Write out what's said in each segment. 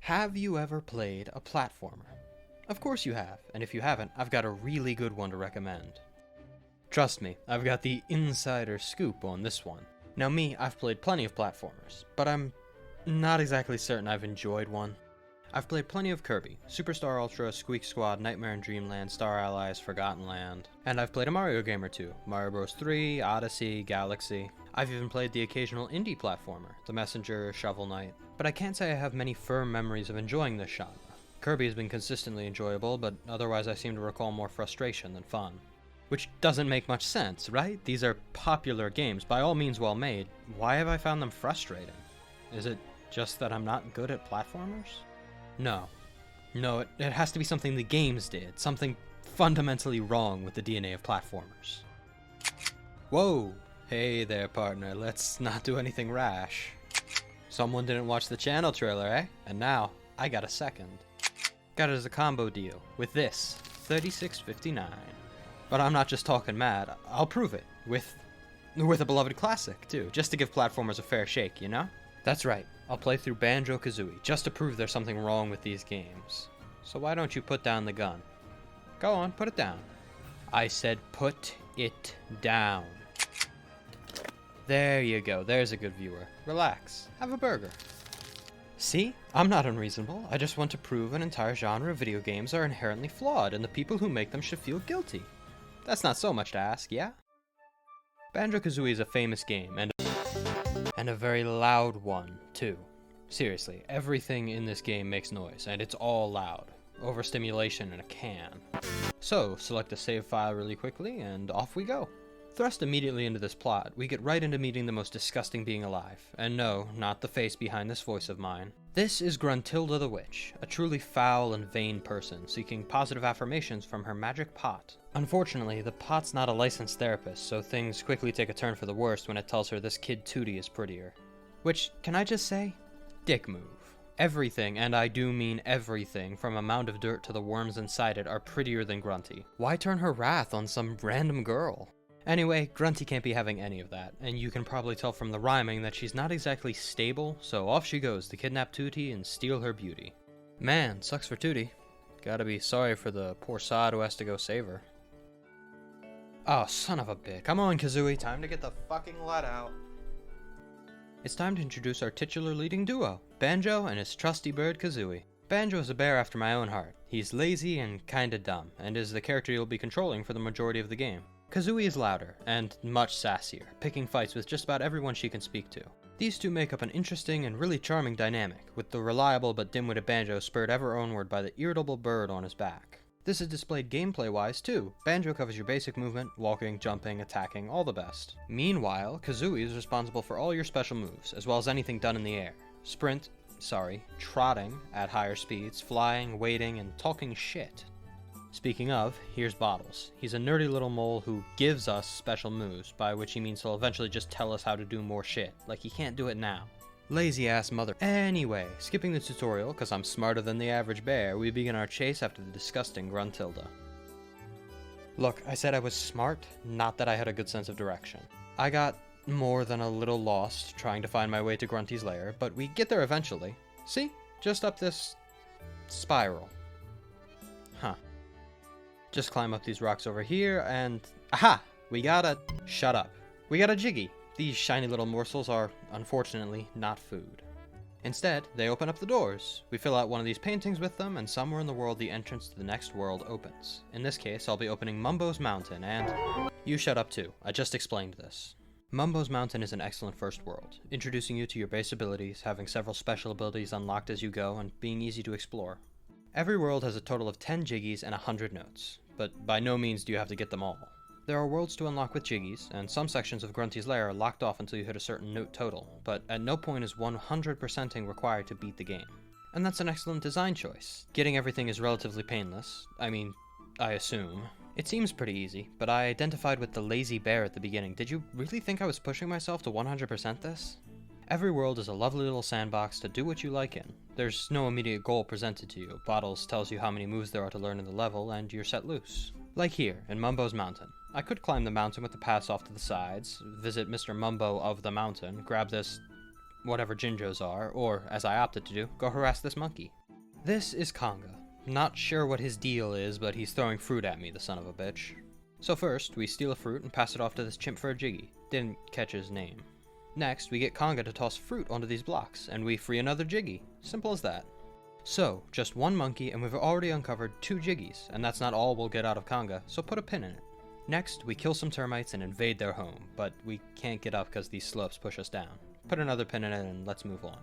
Have you ever played a platformer? Of course you have, and if you haven't, I've got a really good one to recommend. Trust me, I've got the insider scoop on this one. Now me, I've played plenty of platformers, but I'm not exactly certain I've enjoyed one. I've played plenty of Kirby, Superstar Ultra, Squeak Squad, Nightmare in Dreamland, Star Allies, Forgotten Land, and I've played a Mario game or two, Mario Bros. 3, Odyssey, Galaxy. I've even played the occasional indie platformer, The Messenger, Shovel Knight, but I can't say I have many firm memories of enjoying this genre. Kirby has been consistently enjoyable, but otherwise I seem to recall more frustration than fun. Which doesn't make much sense, right? These are popular games, by all means well made. Why have I found them frustrating? Is it just that I'm not good at platformers? No, it has to be something the games did, something fundamentally wrong with the DNA of platformers. Whoa, hey there partner, let's not do anything rash. Someone didn't watch the channel trailer, eh? And now, I got a second. Got it as a combo deal, with this, $36.59. But I'm not just talking mad, I'll prove it, with a beloved classic too, just to give platformers a fair shake, you know? That's right, I'll play through Banjo-Kazooie, just to prove there's something wrong with these games. So why don't you put down the gun? Go on, put it down. I said put it down. There you go, there's a good viewer. Relax, have a burger. See? I'm not unreasonable, I just want to prove an entire genre of video games are inherently flawed and the people who make them should feel guilty. That's not so much to ask, yeah? Banjo-Kazooie is a famous game, and a very loud one, too. Seriously, everything in this game makes noise, and it's all loud. Overstimulation in a can. So, select the save file really quickly, and off we go. Thrust immediately into this plot, we get right into meeting the most disgusting being alive. And no, not the face behind this voice of mine. This is Gruntilda the Witch, a truly foul and vain person seeking positive affirmations from her magic pot. Unfortunately, the pot's not a licensed therapist, so things quickly take a turn for the worst when it tells her this kid Tootie is prettier. Which, can I just say? Dick move. Everything, and I do mean everything, from a mound of dirt to the worms inside it are prettier than Grunty. Why turn her wrath on some random girl? Anyway, Grunty can't be having any of that, and you can probably tell from the rhyming that she's not exactly stable, so off she goes to kidnap Tootie and steal her beauty. Man, sucks for Tootie. Gotta be sorry for the poor sod who has to go save her. Oh, son of a bitch. Come on, Kazooie, time to get the fucking lead out. It's time to introduce our titular leading duo, Banjo and his trusty bird Kazooie. Banjo is a bear after my own heart. He's lazy and kinda dumb, and is the character you'll be controlling for the majority of the game. Kazooie is louder, and much sassier, picking fights with just about everyone she can speak to. These two make up an interesting and really charming dynamic, with the reliable but dim-witted Banjo spurred ever onward by the irritable bird on his back. This is displayed gameplay-wise too. Banjo covers your basic movement, walking, jumping, attacking, all the best. Meanwhile, Kazooie is responsible for all your special moves, as well as anything done in the air. Trotting at higher speeds, flying, waiting, and talking shit. Speaking of, here's Bottles. He's a nerdy little mole who gives us special moves, by which he means he'll eventually just tell us how to do more shit, like he can't do it now. Lazy ass mother. Anyway, skipping the tutorial, cause I'm smarter than the average bear, we begin our chase after the disgusting Gruntilda. Look, I said I was smart, not that I had a good sense of direction. I got more than a little lost trying to find my way to Grunty's lair, but we get there eventually. See? Just up this spiral. Huh. Just climb up these rocks over here, and aha! Shut up. We got a Jiggy. These shiny little morsels are, unfortunately, not food. Instead, they open up the doors. We fill out one of these paintings with them, and somewhere in the world the entrance to the next world opens. In this case, I'll be opening Mumbo's Mountain, and you shut up too. I just explained this. Mumbo's Mountain is an excellent first world, introducing you to your base abilities, having several special abilities unlocked as you go, and being easy to explore. Every world has a total of 10 Jiggies and 100 notes, but by no means do you have to get them all. There are worlds to unlock with Jiggies, and some sections of Grunty's lair are locked off until you hit a certain note total, but at no point is 100%ing required to beat the game. And that's an excellent design choice. Getting everything is relatively painless. I assume. It seems pretty easy, but I identified with the lazy bear at the beginning. Did you really think I was pushing myself to 100% this? Every world is a lovely little sandbox to do what you like in. There's no immediate goal presented to you. Bottles tells you how many moves there are to learn in the level, and you're set loose. Like here, in Mumbo's Mountain. I could climb the mountain with the paths off to the sides, visit Mr. Mumbo of the mountain, grab this whatever Jinjos are, or, as I opted to do, go harass this monkey. This is Conga. Not sure what his deal is, but he's throwing fruit at me, the son of a bitch. So first, we steal a fruit and pass it off to this chimp for a Jiggy. Didn't catch his name. Next, we get Conga to toss fruit onto these blocks, and we free another Jiggy. Simple as that. So, just one monkey, and we've already uncovered 2 Jiggies, and that's not all we'll get out of Conga, so put a pin in it. Next, we kill some termites and invade their home, but we can't get up because these slopes push us down. Put another pin in it and let's move on.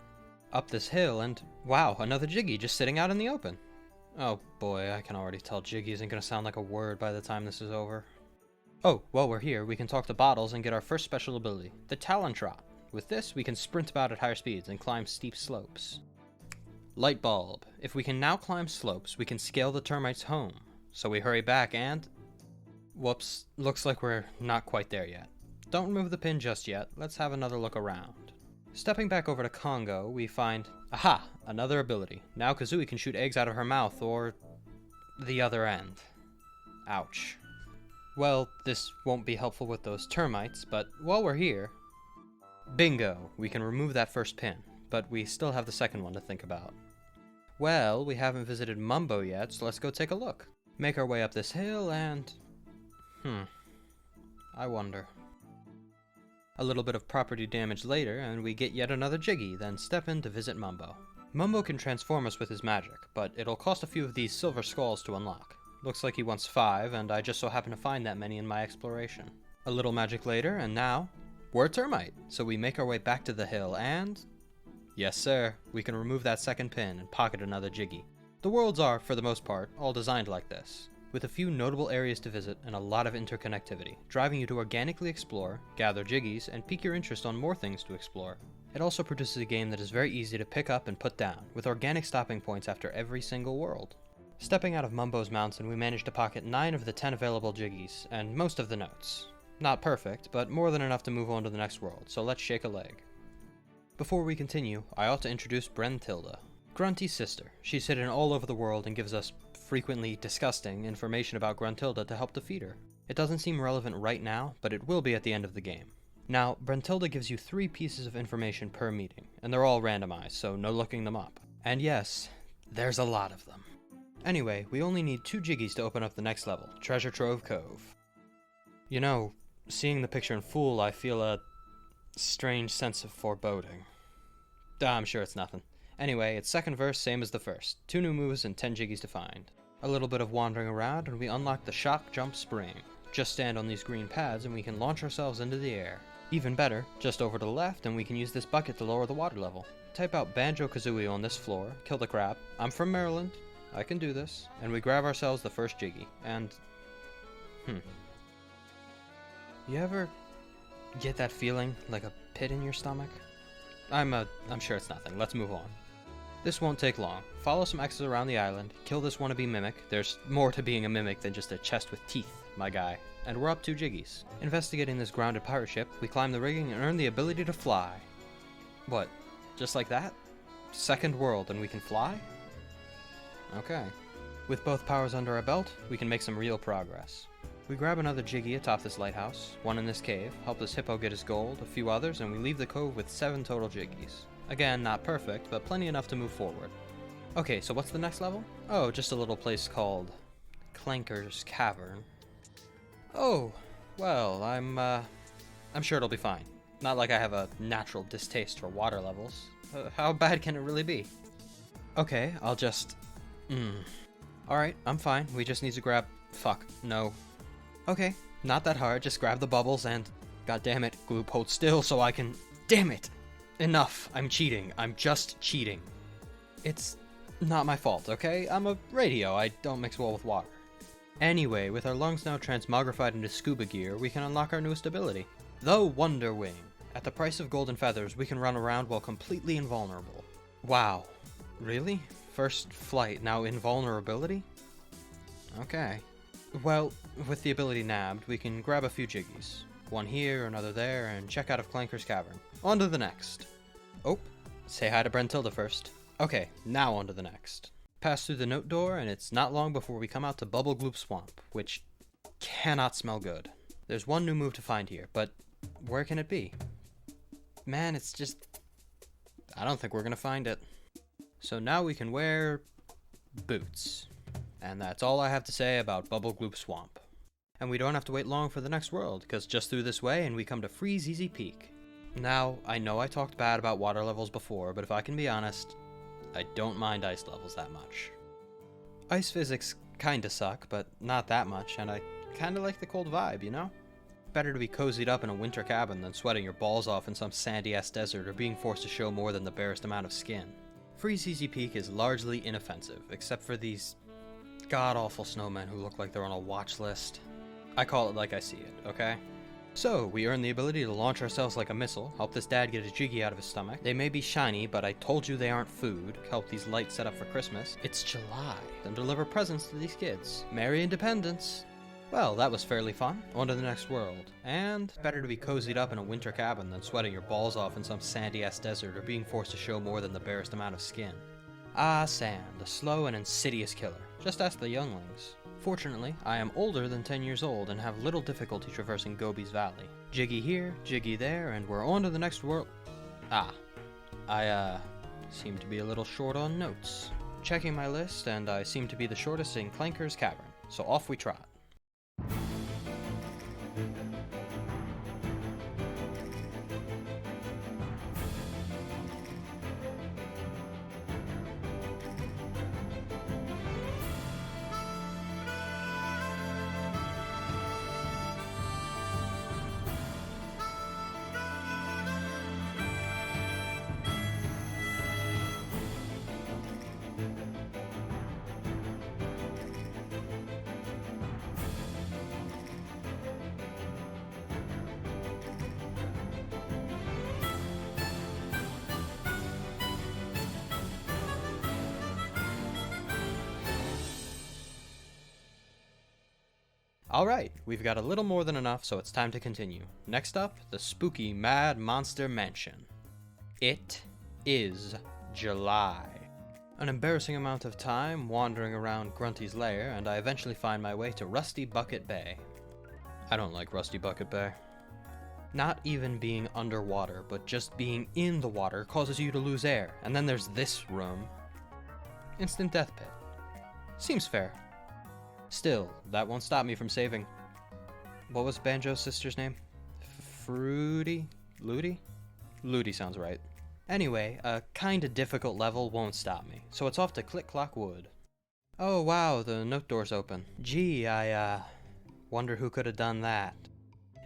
Up this hill and, wow, another Jiggy just sitting out in the open. Oh boy, I can already tell Jiggy isn't going to sound like a word by the time this is over. Oh, while we're here, we can talk to Bottles and get our first special ability, the Talon Trot. With this, we can sprint about at higher speeds and climb steep slopes. Light Bulb. If we can now climb slopes, we can scale the termites' home. So we hurry back and... Whoops, looks like we're not quite there yet. Don't remove the pin just yet, let's have another look around. Stepping back over to Congo, we find... Aha! Another ability. Now Kazooie can shoot eggs out of her mouth, or... the other end. Ouch. Well, this won't be helpful with those termites, but while we're here... Bingo! We can remove that first pin, but we still have the second one to think about. Well, we haven't visited Mumbo yet, so let's go take a look. Make our way up this hill and... I wonder. A little bit of property damage later, and we get yet another Jiggy, then step in to visit Mumbo. Mumbo can transform us with his magic, but it'll cost a few of these silver skulls to unlock. Looks like he wants 5, and I just so happen to find that many in my exploration. A little magic later, and now, we're a termite! So we make our way back to the hill, and... Yes sir, we can remove that second pin and pocket another Jiggy. The worlds are, for the most part, all designed like this, with a few notable areas to visit and a lot of interconnectivity, driving you to organically explore, gather Jiggies, and pique your interest on more things to explore. It also produces a game that is very easy to pick up and put down, with organic stopping points after every single world. Stepping out of Mumbo's mountain, we managed to pocket 9 of the 10 available Jiggies, and most of the notes. Not perfect, but more than enough to move on to the next world, so let's shake a leg. Before we continue, I ought to introduce Brentilda, Grunty's sister. She's hidden all over the world and gives us frequently disgusting information about Gruntilda to help defeat her. It doesn't seem relevant right now, but it will be at the end of the game. Now, Brentilda gives you 3 pieces of information per meeting, and they're all randomized, so no looking them up. And yes, there's a lot of them. Anyway, we only need 2 Jiggies to open up the next level, Treasure Trove Cove. You know, seeing the picture in full, I feel a strange sense of foreboding. I'm sure it's nothing. Anyway, it's second verse, same as the first. 2 new moves and 10 Jiggies to find. A little bit of wandering around and we unlock the Shock Jump Spring. Just stand on these green pads and we can launch ourselves into the air. Even better, just over to the left and we can use this bucket to lower the water level. Type out Banjo-Kazooie on this floor, kill the crab. I'm from Maryland, I can do this. And we grab ourselves the first Jiggy. And... You ever get that feeling like a pit in your stomach? I'm sure it's nothing. Let's move on. This won't take long. Follow some X's around the island, kill this wannabe mimic. There's more to being a mimic than just a chest with teeth, my guy. And we're up 2 Jiggies. Investigating this grounded pirate ship, we climb the rigging and earn the ability to fly. What? Just like that? Second world and we can fly? Okay. With both powers under our belt, we can make some real progress. We grab another Jiggy atop this lighthouse, 1 in this cave, help this hippo get his gold, a few others, and we leave the cove with 7 total Jiggies. Again, not perfect, but plenty enough to move forward. Okay, so what's the next level? Oh, just a little place called Clanker's Cavern. Oh, well, I'm sure it'll be fine. Not like I have a natural distaste for water levels. How bad can it really be? Okay, I'll just... Alright, I'm fine. We just need to grab... Fuck, no. Okay, not that hard. Just grab the bubbles and... God damn it, Gloop, hold still so I can... Damn it! Enough, I'm cheating. I'm just cheating. It's not my fault, okay? I'm a radio. I don't mix well with water. Anyway, with our lungs now transmogrified into scuba gear, we can unlock our newest ability. The Wonder Wing. At the price of golden feathers, we can run around while completely invulnerable. Wow. Really? First flight, now invulnerability? Okay. Well, with the ability nabbed, we can grab a few Jiggies. 1 here, another there, and check out of Clanker's Cavern. On to the next. Oh, say hi to Brentilda first. Okay, now on to the next. Pass through the note door, and it's not long before we come out to Bubble Gloop Swamp, which cannot smell good. There's 1 new move to find here, but where can it be? Man, it's just I don't think we're gonna find it. So now we can wear boots. And that's all I have to say about Bubble Gloop Swamp. And we don't have to wait long for the next world, because just through this way and we come to Freeze Easy Peak. Now, I know I talked bad about water levels before, but if I can be honest, I don't mind ice levels that much. Ice physics kinda suck, but not that much, and I kinda like the cold vibe, you know? Better to be cozied up in a winter cabin than sweating your balls off in some sandy-ass desert or being forced to show more than the barest amount of skin. Freeze Easy Peak is largely inoffensive, except for these god-awful snowmen who look like they're on a watch list. I call it like I see it, okay? So, we earn the ability to launch ourselves like a missile, help this dad get a jiggy out of his stomach. They may be shiny, but I told you they aren't food. Help these lights set up for Christmas. It's July. And deliver presents to these kids. Merry Independence. Well, that was fairly fun. On to the next world. And better to be cozied up in a winter cabin than sweating your balls off in some sandy-ass desert or being forced to show more than the barest amount of skin. Ah, sand, a slow and insidious killer. Just ask the younglings. Fortunately, I am older than 10 years old and have little difficulty traversing Gobi's Valley. Jiggy here, jiggy there, and we're on to the next world. I seem to be a little short on notes. Checking my list, and I seem to be the shortest in Clanker's Cavern, so off we trot. Alright, we've got a little more than enough, so it's time to continue. Next up, the spooky Mad Monster Mansion. It is July. An embarrassing amount of time wandering around Grunty's lair, and I eventually find my way to Rusty Bucket Bay. I don't like Rusty Bucket Bay. Not even being underwater, but just being in the water causes you to lose air, and then there's this room. Instant death pit. Seems fair. Still, that won't stop me from saving... What was Banjo's sister's name? Fruity? Ludi? Ludi sounds right. Anyway, a kinda difficult level won't stop me, so it's off to Click Clock Wood. Oh wow, the note door's open. Gee, I wonder who could have done that.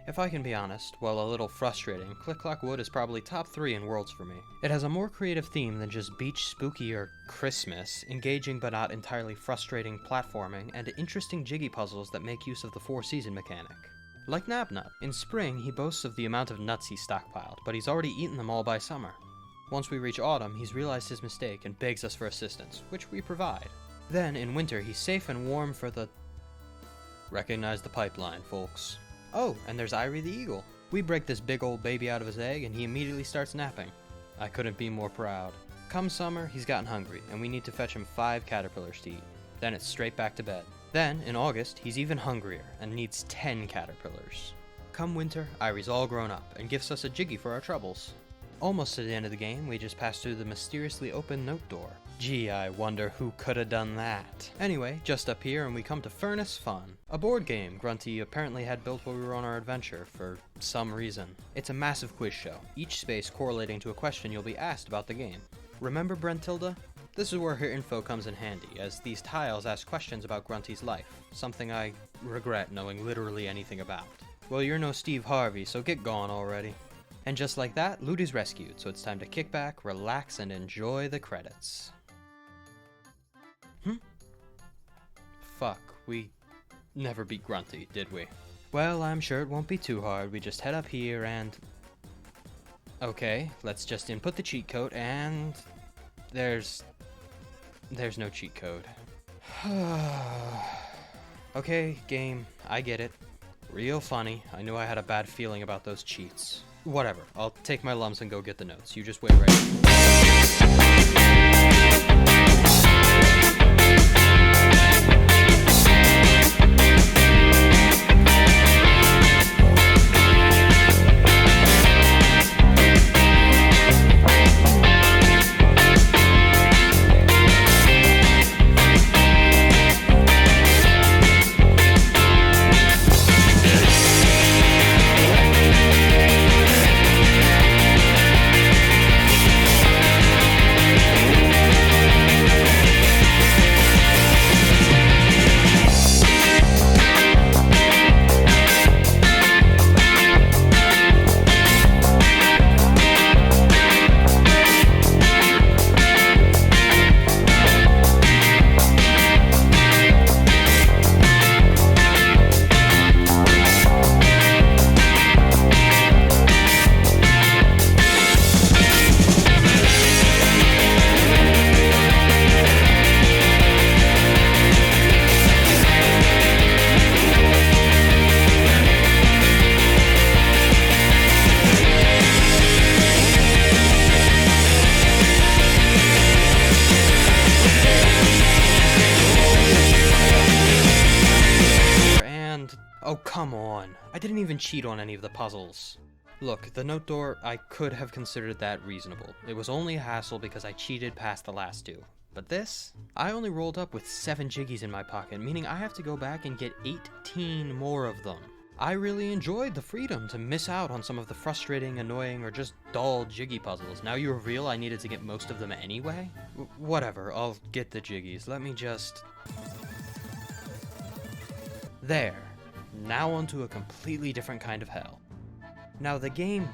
If I can be honest, while a little frustrating, Click Clock Wood is probably top 3 in Worlds for me. It has a more creative theme than just beach, spooky, or Christmas, engaging but not entirely frustrating platforming, and interesting jiggy puzzles that make use of the 4-season mechanic. Like Nabnut. In spring, he boasts of the amount of nuts he's stockpiled, but he's already eaten them all by summer. Once we reach autumn, he's realized his mistake and begs us for assistance, which we provide. Then, in winter, he's safe and warm for the... Recognize the pipeline, folks. Oh, and there's Irie the Eagle. We break this big old baby out of his egg and he immediately starts napping. I couldn't be more proud. Come summer, he's gotten hungry and we need to fetch him 5 caterpillars to eat. Then it's straight back to bed. Then, in August, he's even hungrier and needs 10 caterpillars. Come winter, Irie's all grown up and gives us a jiggy for our troubles. Almost to the end of the game, we just passed through the mysteriously open note door. Gee, I wonder who could have done that. Anyway, just up here and we come to Furnace Fun, a board game Grunty apparently had built while we were on our adventure for some reason. It's a massive quiz show, each space correlating to a question you'll be asked about the game. Remember Brentilda? This is where her info comes in handy, as these tiles ask questions about Grunty's life, something I regret knowing literally anything about. Well, you're no Steve Harvey, so get gone already. And just like that, Ludi's rescued, so it's time to kick back, relax, and enjoy the credits. Fuck, we never beat Grunty, did we? Well, I'm sure it won't be too hard. We just head up here and... Okay, let's just input the cheat code and... There's no cheat code. Okay, game, I get it. Real funny. I knew I had a bad feeling about those cheats. Whatever, I'll take my lumps and go get the notes. You just wait right here. come on. I didn't even cheat on any of the puzzles. Look, the note door, I could have considered that reasonable. It was only a hassle because I cheated past the last two. But this? I only rolled up with 7 Jiggies in my pocket, meaning I have to go back and get 18 more of them. I really enjoyed the freedom to miss out on some of the frustrating, annoying, or just dull Jiggy puzzles. Now you reveal I needed to get most of them anyway? Whatever, I'll get the Jiggies. Let me just... There. Now onto a completely different kind of hell. Now the game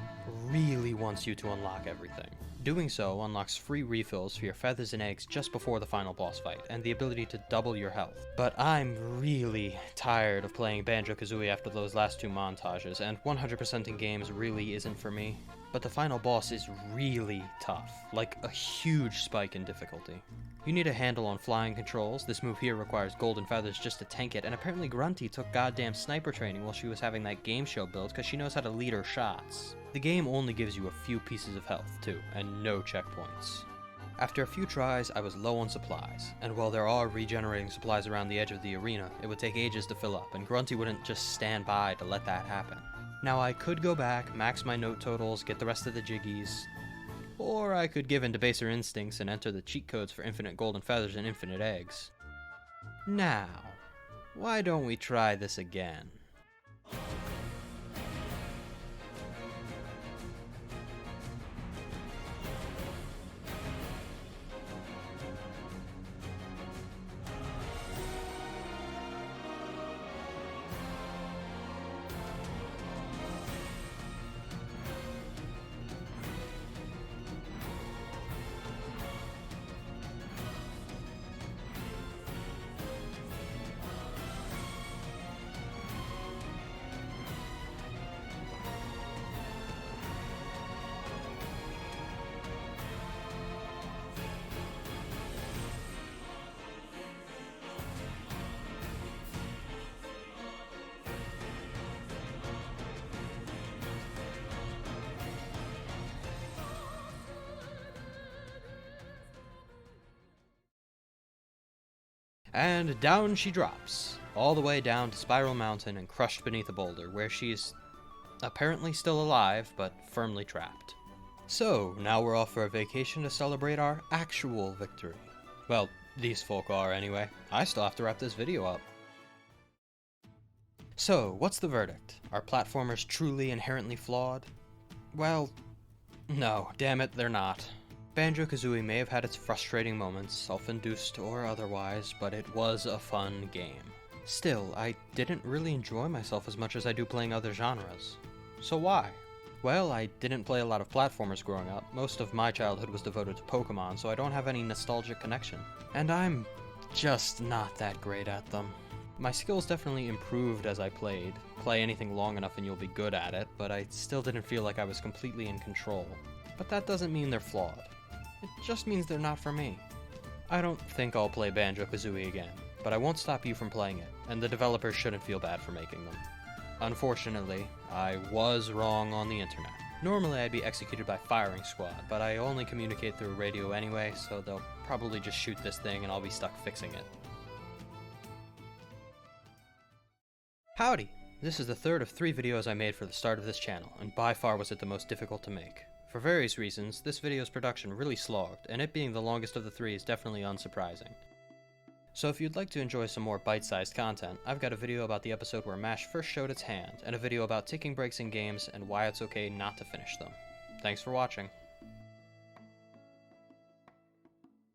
really wants you to unlock everything. Doing so unlocks free refills for your feathers and eggs just before the final boss fight, and the ability to double your health. But I'm really tired of playing Banjo-Kazooie after those last 2 montages, and 100% in games really isn't for me. But the final boss is really tough, like a huge spike in difficulty. You need a handle on flying controls. This move here requires golden feathers just to tank it, and apparently Grunty took goddamn sniper training while she was having that game show build because she knows how to lead her shots. The game only gives you a few pieces of health, too, and no checkpoints. After a few tries, I was low on supplies, and while there are regenerating supplies around the edge of the arena, it would take ages to fill up, and Grunty wouldn't just stand by to let that happen. Now I could go back, max my note totals, get the rest of the Jiggies, or I could give in to baser instincts and enter the cheat codes for infinite golden feathers and infinite eggs. Now, why don't we try this again? And down she drops, all the way down to Spiral Mountain and crushed beneath a boulder, where she's apparently still alive, but firmly trapped. So, now we're off for a vacation to celebrate our actual victory. Well, these folk are anyway. I still have to wrap this video up. So, what's the verdict? Are platformers truly inherently flawed? Well, no, damn it, they're not. Banjo-Kazooie may have had its frustrating moments, self-induced or otherwise, but it was a fun game. Still, I didn't really enjoy myself as much as I do playing other genres. So why? Well, I didn't play a lot of platformers growing up. Most of my childhood was devoted to Pokémon, so I don't have any nostalgic connection. And I'm just not that great at them. My skills definitely improved as I played. Play anything long enough and you'll be good at it, but I still didn't feel like I was completely in control. But that doesn't mean they're flawed. It just means they're not for me. I don't think I'll play Banjo-Kazooie again, but I won't stop you from playing it, and the developers shouldn't feel bad for making them. Unfortunately, I was wrong on the internet. Normally I'd be executed by firing squad, but I only communicate through radio anyway, so they'll probably just shoot this thing and I'll be stuck fixing it. Howdy! This is the third of 3 videos I made for the start of this channel, and by far was it the most difficult to make. For various reasons, this video's production really slogged, and it being the longest of the 3 is definitely unsurprising. So if you'd like to enjoy some more bite-sized content, I've got a video about the episode where MASH first showed its hand, and a video about taking breaks in games and why it's okay not to finish them. Thanks for watching.